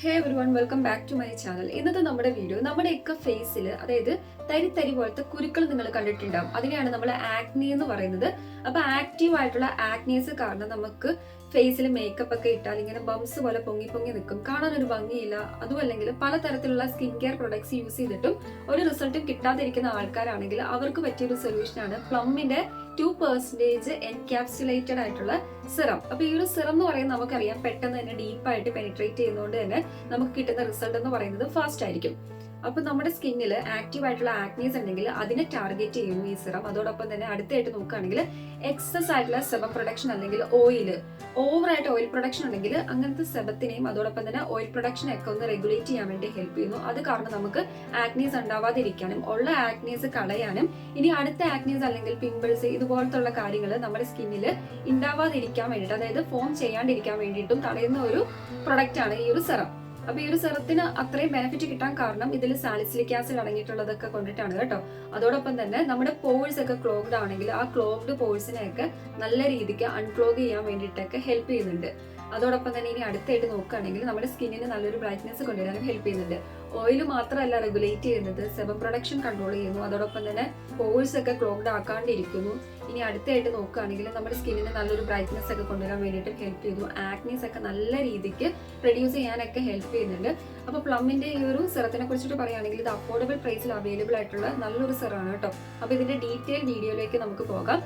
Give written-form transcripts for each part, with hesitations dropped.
Hey everyone, welcome back to my channel. ഇന്നത്തെ നമ്മുടെ video നമ്മുടെയൊക്കെ ഫേസിൽ, അതായത് തരി തരി പോലത്തെ കുരുക്കൾ നിങ്ങൾ കണ്ടിട്ടുണ്ടാവും. അതിനെയാണ് നമ്മൾ ആക്നി എന്ന് പറയുന്നത്. അപ്പൊ ആക്റ്റീവ് ആയിട്ടുള്ള ആക്നീസ് കാരണം നമുക്ക് ഫേസിൽ മേക്കപ്പ് ഒക്കെ ഇട്ടാൽ ഇങ്ങനെ ബംസ് പോലെ പൊങ്ങി പൊങ്ങി നിൽക്കും, കാണാൻ ഒരു ഭംഗിയില്ല. അതുമല്ലെങ്കിൽ പലതരത്തിലുള്ള സ്കിൻ കെയർ പ്രൊഡക്ട്സ് യൂസ് ചെയ്തിട്ടും ഒരു റിസൾട്ടും കിട്ടാതിരിക്കുന്ന ആൾക്കാരാണെങ്കിൽ അവർക്ക് പറ്റിയൊരു സൊല്യൂഷനാണ് പ്ലമ്മിന്റെ 2% എൻകാപ്സുലേറ്റഡ് ആയിട്ടുള്ള സിറം. അപ്പൊ ഈ ഒരു സിറം എന്ന് പറയുന്നത് നമുക്കറിയാം പെട്ടെന്ന് തന്നെ ഡീപ്പായിട്ട് പെനിട്രേറ്റ് ചെയ്യുന്നതുകൊണ്ട് തന്നെ നമുക്ക് കിട്ടുന്ന റിസൾട്ട് എന്ന് പറയുന്നത് ഫാസ്റ്റ് ആയിരിക്കും. അപ്പൊ നമ്മുടെ സ്കിന്നിൽ ആക്റ്റീവ് ആയിട്ടുള്ള ആക്നീസ് ഉണ്ടെങ്കിൽ അതിനെ ടാർഗറ്റ് ചെയ്യുന്നു ഈ സിറം. അതോടൊപ്പം തന്നെ അടുത്തായിട്ട് നോക്കുകയാണെങ്കിൽ എക്സസ് ആയിട്ടുള്ള സെബം പ്രൊഡക്ഷൻ അല്ലെങ്കിൽ ഓവറായിട്ട് ഓയിൽ പ്രൊഡക്ഷൻ ഉണ്ടെങ്കിൽ അങ്ങനത്തെ സെബത്തിനെയും അതോടൊപ്പം തന്നെ ഓയിൽ പ്രൊഡക്ഷനെ ഒക്കെ ഒന്ന് റെഗുലേറ്റ് ചെയ്യാൻ വേണ്ടി ഹെൽപ്പ് ചെയ്യുന്നു. അത് കാരണം നമുക്ക് ആക്നീസ് ഉണ്ടാവാതിരിക്കാനും ഉള്ള ആക്നീസ് കളയാനും ഇനി അടുത്ത ആക്നീസ് അല്ലെങ്കിൽ പിമ്പിൾസ് ഇതുപോലത്തുള്ള കാര്യങ്ങൾ നമ്മുടെ സ്കിന്നിൽ ഉണ്ടാവാതിരിക്കാൻ വേണ്ടിയിട്ട്, അതായത് ഫോം ചെയ്യാണ്ടിരിക്കാൻ വേണ്ടിയിട്ടും തടയുന്ന ഒരു പ്രൊഡക്റ്റ് ആണ് ഈ ഒരു സെറം. അപ്പൊ ഈ ഒരു സെറത്തിന് അത്രയും ബെനിഫിറ്റ് കിട്ടാൻ കാരണം ഇതിൽ സാലിസിലിക് ആസിഡ് അടങ്ങിയിട്ടുള്ളതൊക്കെ കൊണ്ടിട്ടാണ് കേട്ടോ. അതോടൊപ്പം തന്നെ നമ്മുടെ പോഴ്സ് ഒക്കെ ക്ലോഗ്ഡ് ആണെങ്കിൽ ആ ക്ലോഗ്ഡ് പോഴ്സിനെയൊക്കെ നല്ല രീതിക്ക് അൺക്ലോഗ് ചെയ്യാൻ വേണ്ടിയിട്ടൊക്കെ ഹെൽപ്പ് ചെയ്യുന്നുണ്ട്. അതോടൊപ്പം തന്നെ ഇനി അടുത്തായിട്ട് നോക്കുകയാണെങ്കിൽ നമ്മുടെ സ്കിന്നിന് നല്ലൊരു ബ്രൈറ്റ്നെസ് കൊണ്ടുവരാനും ഹെൽപ്പ് ചെയ്യുന്നുണ്ട്. ഓയിൽ മാത്രമല്ല റെഗുലേറ്റ് ചെയ്യുന്നത്, സെബം പ്രൊഡക്ഷൻ കൺട്രോൾ ചെയ്യുന്നു. അതോടൊപ്പം തന്നെ പോഴ്സ് ഒക്കെ ക്ലോഗ്ഡ് ആക്കാണ്ടിരിക്കുന്നു. ഇനി അടുത്തായിട്ട് നോക്കുകയാണെങ്കിൽ നമ്മുടെ സ്കിന്നിന് നല്ലൊരു ബ്രൈറ്റ്നെസ് ഒക്കെ കൊണ്ടുവരാൻ വേണ്ടിയിട്ട് ഹെൽപ്പ് ചെയ്യുന്നു. ആക്നീസ് ഒക്കെ നല്ല രീതിക്ക് റെഡ്യൂസ് ചെയ്യാനൊക്കെ ഹെൽപ്പ് ചെയ്യുന്നുണ്ട്. അപ്പൊ പ്ലമ്മിന്റെ ഈ ഒരു സിറത്തിനെ കുറിച്ചിട്ട് പറയുകയാണെങ്കിൽ ഇത് അഫോർഡബിൾ പ്രൈസിൽ അവൈലബിൾ ആയിട്ടുള്ള നല്ലൊരു സിറാണ് കേട്ടോ. അപ്പൊ ഇതിന്റെ ഡീറ്റെയിൽ വീഡിയോയിലേക്ക് നമുക്ക് പോകാം.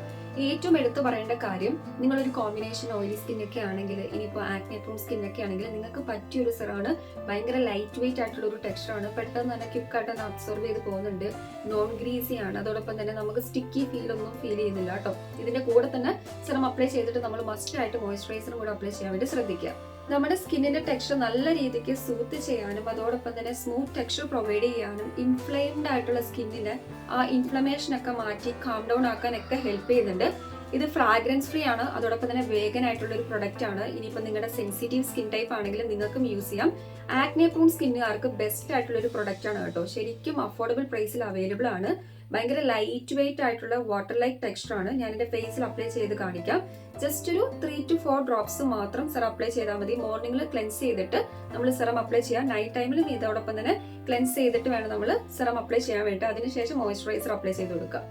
ഏറ്റവും എടുത്തു പറയേണ്ട കാര്യം, നിങ്ങളൊരു കോമ്പിനേഷൻ ഓയിലി സ്കിന്നൊക്കെ ആണെങ്കിൽ, ഇനിയിപ്പോൾ ആക്നെ പ്രൂൺ സ്കിന്നൊക്കെ ആണെങ്കിൽ നിങ്ങൾക്ക് പറ്റിയൊരു സിറാണ്. ഭയങ്കര ലൈറ്റ് വെയിറ്റ് ആയിട്ടുള്ള ഒരു ടെക്സ്ചറാണ്, പെട്ടെന്ന് തന്നെ ക്വിക്കായിട്ട് തന്നെ അബ്സോർവ് ചെയ്ത് പോകുന്നുണ്ട്, നോൺ ഗ്രീസി ആണ്. അതോടൊപ്പം തന്നെ നമുക്ക് സ്റ്റിക്കി ഫീലൊന്നും ഫീൽ ചെയ്യുന്നില്ല കേട്ടോ. ഇതിന്റെ കൂടെ തന്നെ സിറം അപ്ലൈ ചെയ്തിട്ട് നമ്മൾ മസ്റ്റ് ആയിട്ട് മോയ്സ്ചറൈസറും കൂടെ അപ്ലൈ ചെയ്യാൻ വേണ്ടി ശ്രദ്ധിക്കുക. നമ്മുടെ സ്കിന്നിന്റെ ടെക്സ്ചർ നല്ല രീതിക്ക് സൂത്ത് ചെയ്യാനും അതോടൊപ്പം തന്നെ സ്മൂത്ത് ടെക്സ്ചർ പ്രൊവൈഡ് ചെയ്യാനും ഇൻഫ്ലെയിംഡ് ആയിട്ടുള്ള സ്കിന്നിന് ആ ഇൻഫ്ലമേഷൻ ഒക്കെ മാറ്റി കാം ഡൗൺ ആക്കാനൊക്കെ ഹെൽപ്പ് ചെയ്യുന്നുണ്ട്. ഇത് ഫ്രാഗ്രൻസ് ഫ്രീ ആണ്, അതോടൊപ്പം തന്നെ വേഗൻ ആയിട്ടുള്ള ഒരു പ്രൊഡക്റ്റ് ആണ്. ഇനിയിപ്പോൾ നിങ്ങളുടെ സെൻസിറ്റീവ് സ്കിൻ ടൈപ്പ് ആണെങ്കിൽ നിങ്ങൾക്കും യൂസ് ചെയ്യാം. ആക്നെ പ്രൂൺ സ്കിന്നുകാർക്ക് ബെസ്റ്റ് ആയിട്ടുള്ള ഒരു പ്രൊഡക്റ്റ് ആണ് കേട്ടോ. ശരിക്കും അഫോർഡബിൾ പ്രൈസിൽ അവൈലബിൾ ആണ്. ഭയങ്കര ലൈറ്റ് വെയിറ്റ് ആയിട്ടുള്ള വാട്ടർ ലൈക്ക് ടെക്സ്ചർ ആണ്. ഞാൻ എന്റെ ഫേസിൽ അപ്ലൈ ചെയ്ത് കാണിക്കാം. ജസ്റ്റ് ഒരു 3 to 4 ഡ്രോപ്സ് മാത്രം സിറം അപ്ലൈ ചെയ്താൽ മതി. മോർണിംഗിൽ ക്ലെൻസ് ചെയ്തിട്ട് നമ്മൾ സിറം അപ്ലൈ ചെയ്യാം. നൈറ്റ് ടൈമിൽ ഇതോടൊപ്പം തന്നെ ക്ലെൻസ് ചെയ്തിട്ട് വേണം നമ്മൾ സിറം അപ്ലൈ ചെയ്യാൻ വേണ്ടി. അതിനുശേഷം മോയ്സ്ചറൈസർ അപ്ലൈ ചെയ്ത് കൊടുക്കുക.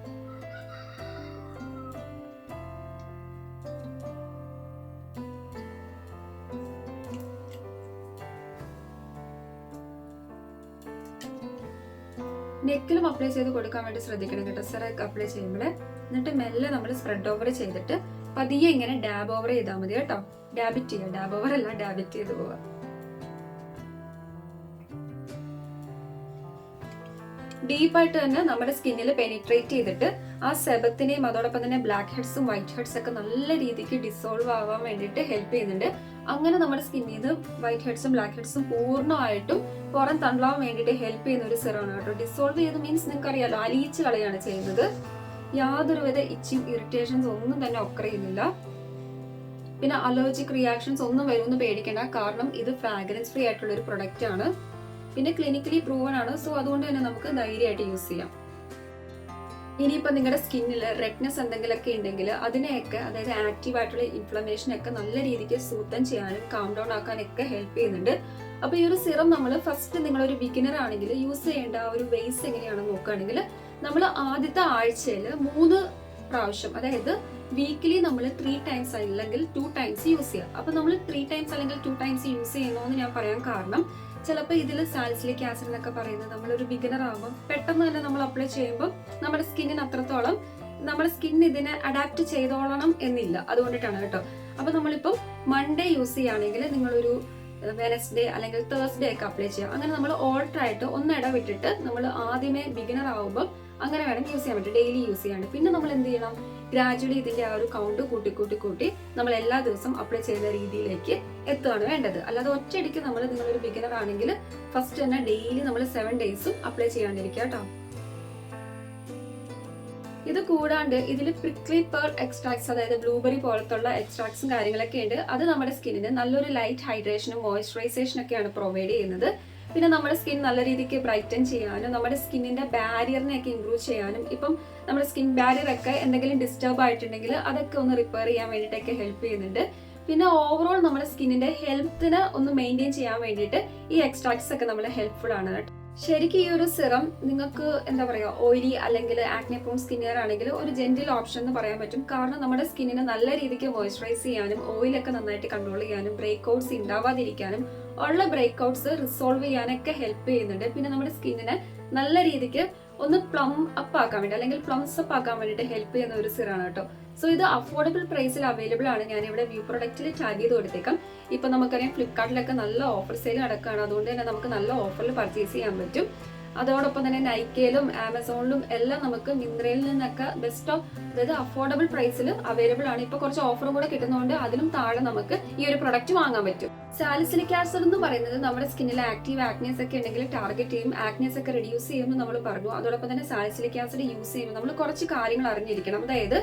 നെക്കിലും അപ്ലൈ ചെയ്ത് കൊടുക്കാൻ വേണ്ടി ശ്രദ്ധിക്കണം കേട്ടോ, സിറൊക്കെ അപ്ലൈ ചെയ്യുമ്പോൾ. എന്നിട്ട് മെല്ലെ നമ്മൾ സ്പ്രെഡ് ഓവർ ചെയ്തിട്ട് പതിയെ ഇങ്ങനെ ഡാബ് ഓവർ ചെയ്താൽ മതി കേട്ടോ. ഡാബിറ്റ് ചെയ്യുക, ഡാബ് ഓവർ അല്ല, ഡാബിറ്റ് ചെയ്ത് പോവുക. ഡീപ്പായിട്ട് തന്നെ നമ്മുടെ സ്കിന്നിൽ പെനിട്രേറ്റ് ചെയ്തിട്ട് ആ സെബത്തിനെയും അതോടൊപ്പം തന്നെ ബ്ലാക്ക് ഹെഡ്സും വൈറ്റ് ഹെഡ്സ് ഒക്കെ നല്ല രീതിക്ക് ഡിസോൾവ് ആവാൻ വേണ്ടിയിട്ട് ഹെൽപ്പ് ചെയ്യുന്നുണ്ട്. അങ്ങനെ നമ്മുടെ സ്കിന്നിൽ നിന്ന് വൈറ്റ് ഹെഡ്സും ബ്ലാക്ക് ഹെഡ്സും പൂർണ്ണമായിട്ടും പുറം തള്ളാൻ വേണ്ടിയിട്ട് ഹെൽപ്പ് ചെയ്യുന്ന ഒരു സിറാണ് കേട്ടോ. ഡിസോൾവ് ചെയ്ത് മീൻസ് നിങ്ങൾക്ക് അറിയാലോ, അലിയിച്ച് കളയാണ് ചെയ്യുന്നത്. യാതൊരുവിധ ഇച്ചിങ് ഇറിറ്റേഷൻസ് ഒന്നും തന്നെ ഒക്കർ ചെയ്യുന്നില്ല. പിന്നെ അലർജിക് റിയാക്ഷൻസ് ഒന്നും വരുമെന്ന് പേടിക്കേണ്ട, കാരണം ഇത് ഫ്രാഗ്രൻസ് ഫ്രീ ആയിട്ടുള്ള ഒരു പ്രൊഡക്റ്റ് ആണ്. പിന്നെ ക്ലിനിക്കലി പ്രൂവൺ ആണ്. സോ അതുകൊണ്ട് തന്നെ നമുക്ക് ധൈര്യമായിട്ട് യൂസ് ചെയ്യാം. ഇനിയിപ്പോൾ നിങ്ങളുടെ സ്കിന്നിൽ റെഡ്നെസ് എന്തെങ്കിലുമൊക്കെ ഉണ്ടെങ്കിൽ അതിനെയൊക്കെ, അതായത് ആക്റ്റീവ് ആയിട്ടുള്ള ഇൻഫ്ലമേഷനൊക്കെ നല്ല രീതിക്ക് സൂത്തൻ ചെയ്യാനും കാം ഡൗൺ ആക്കാനൊക്കെ ഹെൽപ്പ് ചെയ്യുന്നുണ്ട്. അപ്പോൾ ഈ ഒരു സിറം നമ്മൾ ഫസ്റ്റ് നിങ്ങളൊരു ബിഗിനർ ആണെങ്കിൽ യൂസ് ചെയ്യേണ്ട ഒരു വേസ് എങ്ങനെയാണെന്ന് നോക്കുകയാണെങ്കിൽ, നമ്മൾ ആദ്യത്തെ ആഴ്ചയിൽ 3 പ്രാവശ്യം, അതായത് വീക്കിലി നമ്മൾ 3 ടൈംസ് അല്ലെങ്കിൽ 2 ടൈംസ് യൂസ് ചെയ്യുക. അപ്പൊ നമ്മൾ 3 ടൈംസ് അല്ലെങ്കിൽ 2 ടൈംസ് യൂസ് ചെയ്യണമെന്ന് ഞാൻ പറയാൻ കാരണം, ചിലപ്പോൾ ഇതിൽ സാലിസിലിക് ആസിഡ് എന്നൊക്കെ പറയുന്നത് നമ്മളൊരു ബിഗിനർ ആകുമ്പോൾ പെട്ടെന്ന് തന്നെ നമ്മൾ അപ്ലൈ ചെയ്യുമ്പോൾ നമ്മുടെ സ്കിന്നിന് അത്രത്തോളം നമ്മുടെ സ്കിൻ ഇതിനെ അഡാപ്റ്റ് ചെയ്തോളണം എന്നില്ല. അതുകൊണ്ടിട്ടാണ് കേട്ടോ. അപ്പൊ നമ്മളിപ്പം മൺഡേ യൂസ് ചെയ്യുകയാണെങ്കിൽ നിങ്ങളൊരു വെനസ്ഡേ അല്ലെങ്കിൽ തേഴ്സ്ഡേ ഒക്കെ അപ്ലൈ ചെയ്യുക. അങ്ങനെ നമ്മൾ ഓൾട്ടർ ആയിട്ട് ഇടവിട്ടിട്ട് നമ്മൾ ആദ്യമേ ബിഗിനർ ആവുമ്പോൾ അങ്ങനെ വേണം യൂസ് ചെയ്യാൻ പറ്റും, ഡെയിലി യൂസ് ചെയ്യാണ്ട്. പിന്നെ നമ്മൾ എന്ത് ചെയ്യണം, ഗ്രാജുവലി ഇതിന്റെ ആ ഒരു കൗണ്ട് കൂട്ടി നമ്മൾ എല്ലാ ദിവസവും അപ്ലൈ ചെയ്യുന്ന രീതിയിലേക്ക് എത്തുകയാണ് വേണ്ടത്. അല്ലാതെ ഒറ്റയടിക്ക് നിങ്ങളൊരു ബിഗിനർ ആണെങ്കിൽ ഫസ്റ്റ് തന്നെ ഡെയിലി നമ്മൾ 7 ഡേയ്സും അപ്ലൈ ചെയ്യാണ്ടിരിക്കുക കേട്ടോ. ഇത് കൂടാണ്ട് ഇതിൽ പ്രിക്ലി പേൾ എക്സ്ട്രാക്ട്സ്, അതായത് ബ്ലൂബെറി പോലത്തുള്ള എക്സ്ട്രാക്ട്സും കാര്യങ്ങളൊക്കെ ഉണ്ട്. അത് നമ്മുടെ സ്കിന്നിന് നല്ലൊരു ലൈറ്റ് ഹൈഡ്രേഷനും മോയ്സ്ചറൈസേഷനും ഒക്കെയാണ് പ്രൊവൈഡ് ചെയ്യുന്നത്. പിന്നെ നമ്മുടെ സ്കിൻ നല്ല രീതിക്ക് ബ്രൈറ്റൻ ചെയ്യാനും നമ്മുടെ സ്കിന്നിന്റെ ബാരിയറിനെയൊക്കെ ഇംപ്രൂവ് ചെയ്യാനും, ഇപ്പം നമ്മുടെ സ്കിൻ ബാരിയർ ഒക്കെ എന്തെങ്കിലും ഡിസ്റ്റർബ് ആയിട്ടുണ്ടെങ്കിൽ അതൊക്കെ ഒന്ന് റിപ്പയർ ചെയ്യാൻ വേണ്ടിയിട്ടൊക്കെ ഹെൽപ്പ് ചെയ്യുന്നുണ്ട്. പിന്നെ ഓവറോൾ നമ്മുടെ സ്കിന്നിന്റെ ഹെൽത്തിനെ ഒന്ന് മെയിൻറ്റെയിൻ ചെയ്യാൻ വേണ്ടിയിട്ട് ഈ എക്സ്ട്രാക്ട്സ് ഒക്കെ നമ്മളെ ഹെൽപ്ഫുൾ ആണ് കേട്ടോ. ശരിക്കും ഈ ഒരു സിറം നിങ്ങൾക്ക് എന്താ പറയുക, ഓയിലി അല്ലെങ്കിൽ ആക്നെ പ്രോൺ സ്കിന്നുകാർ ആണെങ്കിൽ ഒരു ജെന്റിൽ ഓപ്ഷൻ എന്ന് പറയാൻ പറ്റും. കാരണം നമ്മുടെ സ്കിന്നിനെ നല്ല രീതിക്ക് മോയ്സ്ചറൈസ് ചെയ്യാനും ഓയിലൊക്കെ നന്നായിട്ട് കൺട്രോൾ ചെയ്യാനും ബ്രേക്ക് ഔട്ട്സ് ഉണ്ടാവാതിരിക്കാനും ഉള്ള ബ്രേക്ക് ഔട്ട്സ് റിസോൾവ് ചെയ്യാനൊക്കെ ഹെൽപ്പ് ചെയ്യുന്നുണ്ട്. പിന്നെ നമ്മുടെ സ്കിന്നിനെ നല്ല രീതിക്ക് ഒന്ന് പ്ലം അപ്പ് ആക്കാൻ വേണ്ടി അല്ലെങ്കിൽ പ്ലംസ് അപ്പ് ആക്കാൻ വേണ്ടിയിട്ട് ഹെൽപ്പ് ചെയ്യുന്ന ഒരു സിറാണ് കേട്ടോ. സോ ഇത് അഫോർഡബിൾ പ്രൈസിൽ അവൈലബിൾ ആണ്. ഞാൻ ഇവിടെ വ്യൂ പ്രൊഡക്റ്റിൽ ടാഗ് ചെയ്ത് കൊടുത്തേക്കാം. ഇപ്പൊ നമുക്കറിയാം ഫ്ലിപ്കാർട്ടിലൊക്കെ നല്ല ഓഫർ സെയിൽ നടക്കുകയാണ്. അതുകൊണ്ട് തന്നെ നമുക്ക് നല്ല ഓഫറിൽ പർച്ചേസ് ചെയ്യാൻ പറ്റും. അതോടൊപ്പം തന്നെ നൈക്കയിലും ആമസോണിലും എല്ലാം നമുക്ക് മിന്ത്രയിൽ നിന്നൊക്കെ അതായത് അഫോർഡബിൾ പ്രൈസിൽ അവൈലബിൾ ആണ്. ഇപ്പൊ കുറച്ച് ഓഫറും കൂടെ കിട്ടുന്നതുകൊണ്ട് അതിലും താഴെ നമുക്ക് ഈ ഒരു പ്രൊഡക്റ്റ് വാങ്ങാൻ പറ്റും. സാലിസിലിക് ആസിഡ് എന്ന് പറയുന്നത് നമ്മുടെ സ്കിന്നിൽ ആക്റ്റീവ് ആക്നീസ് ഒക്കെ ഉണ്ടെങ്കിൽ ടാർഗറ്റ് ചെയ്യും, ആക്നീസ് ഒക്കെ റെഡ്യൂസ് ചെയ്യുമെന്ന് നമ്മൾ പറഞ്ഞു. അതോടൊപ്പം തന്നെ സാലിസിലിക് ആസിഡ് യൂസ് ചെയ്യുമ്പോൾ നമ്മൾ കുറച്ച് കാര്യങ്ങൾ അറിഞ്ഞിരിക്കണം. അതായത്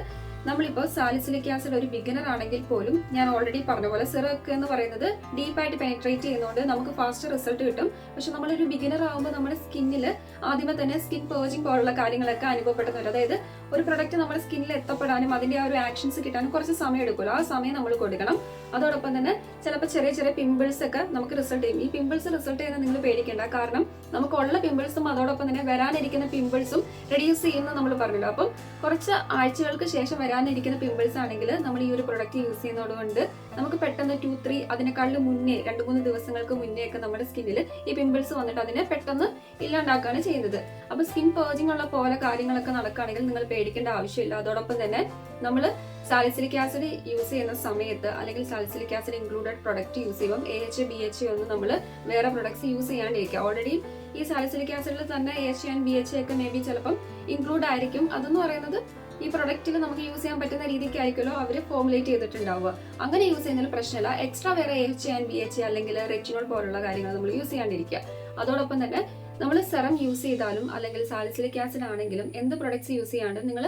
നമ്മളിപ്പോൾ സാലിസിലിക് ആസിഡ് ഒരു ബിഗിനർ ആണെങ്കിൽ പോലും ഞാൻ ഓൾറെഡി പറഞ്ഞ പോലെ സിറക്ക് എന്ന് പറയുന്നത് ഡീപ്പായിട്ട് പെനിട്രേറ്റ് ചെയ്യുന്നതുകൊണ്ട് നമുക്ക് ഫാസ്റ്റ് റിസൾട്ട് കിട്ടും. പക്ഷെ നമ്മളൊരു ബിഗിനർ ആകുമ്പോൾ നമ്മുടെ സ്കിന്നിൽ ആദ്യമേ തന്നെ സ്കിൻ പേർജിങ് പോലുള്ള കാര്യങ്ങളൊക്കെ അനുഭവപ്പെടുന്നുണ്ട്. അതായത് ഒരു പ്രൊഡക്റ്റ് നമ്മുടെ സ്കിന്നിൽ എത്തപ്പെടാനും അതിന്റെ ആ ഒരു ആക്ഷൻസ് കിട്ടാനും കുറച്ച് സമയം എടുക്കുമല്ലോ, ആ സമയം നമ്മൾ കൊടുക്കണം. അതോടൊപ്പം തന്നെ ചിലപ്പോൾ ചെറിയ ചെറിയ പിമ്പിൾസ് ഒക്കെ നമുക്ക് റിസൾട്ട് ചെയ്യും. ഈ പിമ്പിൾസ് റിസൾട്ട് ചെയ്യുന്നത് നിങ്ങൾ പേടിക്കേണ്ട. കാരണം നമുക്കുള്ള പിമ്പിൾസും അതോടൊപ്പം തന്നെ വരാനിരിക്കുന്ന പിമ്പിൾസും റെഡ്യൂസ് ചെയ്യുന്ന നമ്മൾ പറഞ്ഞല്ലോ. അപ്പം കുറച്ച് ആഴ്ചകൾക്ക് ശേഷം വരാനിരിക്കുന്ന പിമ്പിൾസ് ആണെങ്കിൽ നമ്മൾ ഈ ഒരു പ്രൊഡക്റ്റ് യൂസ് ചെയ്യുന്നതുകൊണ്ട് നമുക്ക് പെട്ടെന്ന് 2-3 അതിനേക്കാളും മുന്നേ 2-3 ദിവസങ്ങൾക്ക് മുന്നേ ഒക്കെ നമ്മുടെ സ്കിന്നിൽ ഈ പിമ്പിൾസ് വന്നിട്ട് അതിനെ പെട്ടെന്ന് ഇല്ലാണ്ടാക്കുകയാണ് ചെയ്യുന്നത്. അപ്പൊ സ്കിൻ പേർജിങ് ഉള്ള പോലെ കാര്യങ്ങളൊക്കെ നടക്കുകയാണെങ്കിൽ നിങ്ങൾ പേടിക്കേണ്ട ആവശ്യമില്ല. അതോടൊപ്പം തന്നെ നമ്മൾ സാലിസിലിക് ആസിഡ് യൂസ് ചെയ്യുന്ന സമയത്ത് അല്ലെങ്കിൽ salicylic acid included product use ചെയ്യുമ്പോൾ AHA BHA ഒന്നും നമ്മൾ വേറെ പ്രൊഡക്ട്സ് യൂസ് ചെയ്യാണ്ടിരിക്കുക. ഓൾറെഡി ഈ സാലിസിലിക് ആസിഡിൽ തന്നെ AHA ആൻഡ് BHA ഒക്കെ മേ ബി ചിലപ്പം ഇൻക്ലൂഡ് ആയിരിക്കും. അതെന്ന് പറയുന്നത് ഈ പ്രൊഡക്റ്റിൽ നമുക്ക് യൂസ് ചെയ്യാൻ പറ്റുന്ന രീതിക്കായിരിക്കുമല്ലോ അവർ ഫോർമുലേറ്റ് ചെയ്തിട്ടുണ്ടാവുക. അങ്ങനെ യൂസ് ചെയ്യുന്നതിൽ പ്രശ്നമില്ല. എക്സ്ട്രാ വേറെ AHA ആൻഡ് BHA അല്ലെങ്കിൽ റെറ്റിനോൾ പോലുള്ള കാര്യങ്ങൾ നമ്മൾ യൂസ് ചെയ്യാണ്ടിരിക്കുക. അതോടൊപ്പം തന്നെ നമ്മൾ സെറം യൂസ് ചെയ്താലും അല്ലെങ്കിൽ സാലിസിലിക് ആസിഡ് ആണെങ്കിലും എന്ത് പ്രൊഡക്ട്സ് യൂസ് ചെയ്യാണ്ട് നിങ്ങൾ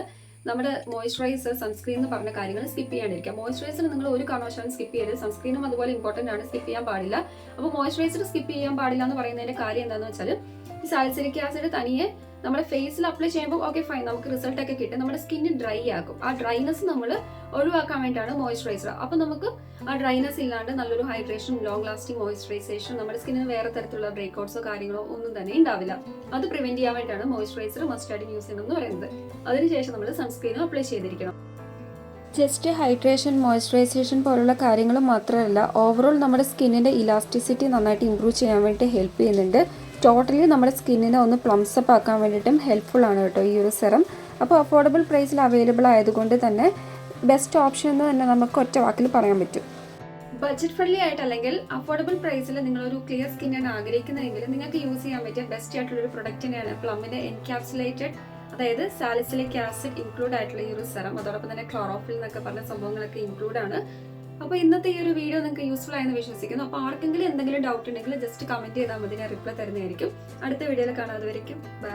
നമ്മുടെ മോയ്സ്ചറൈസർ, സൺസ്ക്രീൻ എന്ന് പറഞ്ഞ കാര്യങ്ങൾ സ്കിപ്പ് ചെയ്യാണ്ടിരിക്കുക. മോയ്സ്ചറൈസർ നിങ്ങൾ ഒരു കാരണവശാലും സ്കിപ്പ് ചെയ്യരുത്. സൺസ്ക്രീനും അതുപോലെ ഇമ്പോർട്ടന്റ് ആണ്, സ്കിപ്പ് ചെയ്യാൻ പാടില്ല. അപ്പോൾ മോയ്സ്ചറൈസർ സ്കിപ്പ് ചെയ്യാൻ പാടില്ല എന്ന് പറയുന്നതിന്റെ കാര്യം എന്താണെന്ന് വെച്ചാൽ ഈ സാലിസിലിക് ആസിഡ് തനിയെ നമ്മുടെ ഫേസിൽ അപ്ലൈ ചെയ്യുമ്പോൾ ഓക്കെ ഫൈൻ നമുക്ക് റിസൾട്ട് ഒക്കെ കിട്ടും. നമ്മുടെ സ്കിന്ന് ഡ്രൈ ആക്കും. ആ ഡ്രൈനെസ് നമ്മൾ ഒഴിവാക്കാൻ വേണ്ടിയിട്ടാണ് മോയ്സ്ചറൈസർ. അപ്പൊ നമുക്ക് ആ ഡ്രൈനെസ് ഇല്ലാണ്ട് നല്ലൊരു ഹൈഡ്രേഷൻ, ലോങ് ലാസ്റ്റിംഗ് മോയ്സ്ചറൈസേഷൻ, നമ്മുടെ സ്കിന്നിന് വേറെ തരത്തിലുള്ള ബ്രേക്ക് ഔട്ട്സോ കാര്യങ്ങളോ ഒന്നും തന്നെ ഉണ്ടാവില്ല. അത് പ്രിവെന്റ് ചെയ്യാൻ വേണ്ടിയിട്ടാണ് മോയ്സ്ചറൈസർ മസ്റ്റാർഡ് യൂസ് ചെയ്യണം എന്ന് പറയുന്നത്. അതിനുശേഷം നമ്മൾ സൺസ്ക്രീനും അപ്ലൈ ചെയ്തിരിക്കണം. ജസ്റ്റ് ഹൈഡ്രേഷൻ, മോയ്സ്ചറൈസേഷൻ പോലുള്ള കാര്യങ്ങൾ മാത്രമല്ല, ഓവറോൾ നമ്മുടെ സ്കിന്നിന്റെ ഇലാസ്റ്റിസിറ്റി നന്നായിട്ട് ഇംപ്രൂവ് ചെയ്യാൻ വേണ്ടി ഹെൽപ്പ് ചെയ്യുന്നുണ്ട്. ടോട്ടലി നമ്മുടെ സ്കിന്നിനെ ഒന്ന് പ്ലംസ് അപ്പ് ആക്കാൻ വേണ്ടിയിട്ടും ഹെൽപ്ഫുൾ ആണ് കേട്ടോ ഈ ഒരു സെറം. അപ്പോൾ അഫോർഡബിൾ പ്രൈസിൽ അവൈലബിൾ ആയതുകൊണ്ട് തന്നെ ബെസ്റ്റ് ഓപ്ഷൻ എന്ന് തന്നെ നമുക്ക് ഒറ്റ വാക്കിൽ പറയാൻ പറ്റും. ബഡ്ജറ്റ് ഫ്രണ്ട്ലി ആയിട്ട് അല്ലെങ്കിൽ അഫോർഡബിൾ പ്രൈസിൽ നിങ്ങളൊരു ക്ലിയർ സ്കിന്നാണ് ആഗ്രഹിക്കുന്നതെങ്കിൽ നിങ്ങൾക്ക് യൂസ് ചെയ്യാൻ പറ്റിയ ബെസ്റ്റ് ആയിട്ടുള്ള ഒരു പ്രൊഡക്റ്റ് തന്നെയാണ് പ്ലമ്മിന്റെ എൻക്യാപ്സുലേറ്റഡ്, അതായത് സാലിസിലിക് ആസിഡ് ഇൻക്ലൂഡ് ആയിട്ടുള്ള ഈ ഒരു സെറം. അതോടൊപ്പം തന്നെ ക്ലോറോഫിൽ എന്നൊക്കെ പറഞ്ഞ സംഭവങ്ങളൊക്കെ ഇൻക്ലൂഡ് ആണ്. അപ്പോൾ ഇന്നത്തെ ഈ ഒരു വീഡിയോ നിങ്ങൾക്ക് യൂസ്ഫുൾ ആയെന്ന് വിശ്വസിക്കുന്നു. അപ്പോൾ ആർക്കെങ്കിലും എന്തെങ്കിലും ഡൗട്ട് ഉണ്ടെങ്കിൽ ജസ്റ്റ് കമന്റ് ചെയ്താൽ മതി, ഞാൻ റിപ്ലൈ തരുന്നതായിരിക്കും. അടുത്ത വീഡിയോയിൽ കാണാതെ വരയ്ക്കും. ബൈ.